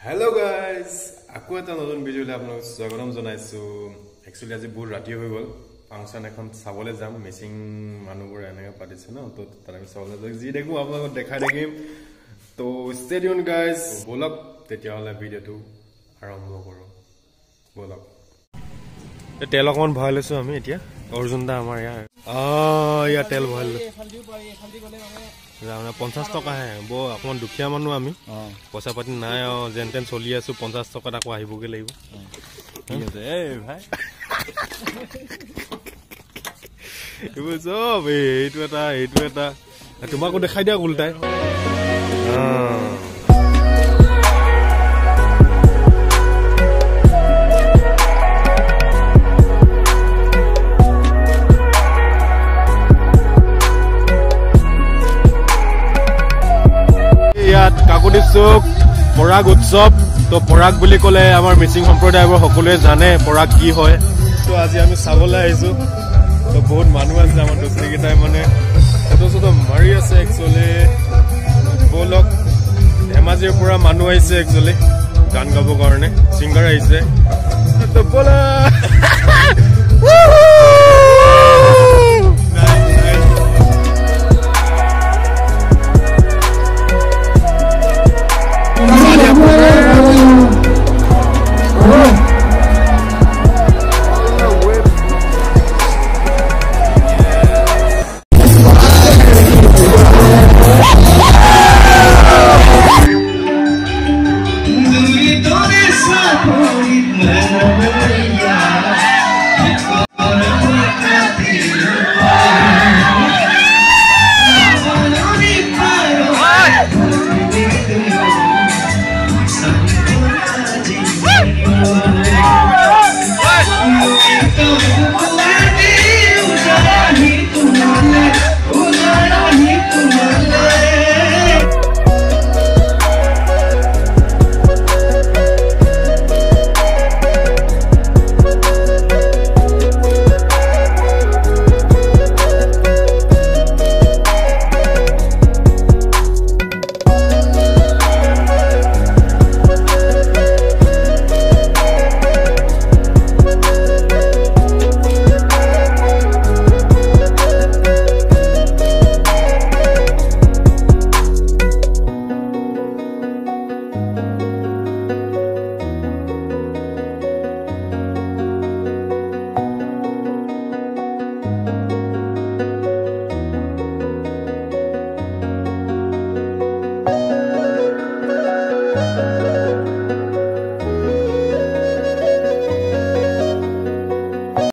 Hello guys, aku এটা নতুন ভিডিওলে আপোনাক স্বাগতম জনাইছো। একচুয়ালি আজি বহুত ৰাতি হৈ গল। ফাংচন এখন চাবলে যাম, মিসিং মানুহবোৰ এনেকা পাতিছে ন, তো তাৰ আমি চাবলে যাম। যি দেখো আপোনাক দেখাই দেখিম। তো ষ্টে টিউন গাইজ। বলক তেতিয়া হলে ভিডিওটো আৰম্ভ কৰো। বলক। তেল অকমান ভৰাই লৈছো আমি এতিয়া। অৰ্জুন দা আমাৰ ইয়াৰ তেল ভৰাই লৈছো। 50 টকা হে বো অকমান দুখীয়া মানুহ আমি পইচা পাতি নাই যেন তেন চলি আছো 50 টকাত আকৌ আহিবগে লাগিব ঠিক আছে এই ভাই এইটো এটা তোমাকো দেখাই দিয়া উল্টাই কাকদ্বীপ চৌক পৰাগ উৎসৱ তো পৰাগ বুলি ক'লে আমাৰ মিচিং সম্প্ৰদায়ৰ সকলোৱে জানে পৰাগ কি হয় তো আজি আমি চাবলৈ আহিছো তো বহুত মানুহ আছে আমাৰ দোস্তিকেইটাই মানে ফটো মাৰি আছে একচুৱেলি বলক ধেমাজিৰ পৰা মানুহ আহিছে একচুৱেলি গান গাবৰ কাৰণে ছিংগাৰ আহিছে তো বলা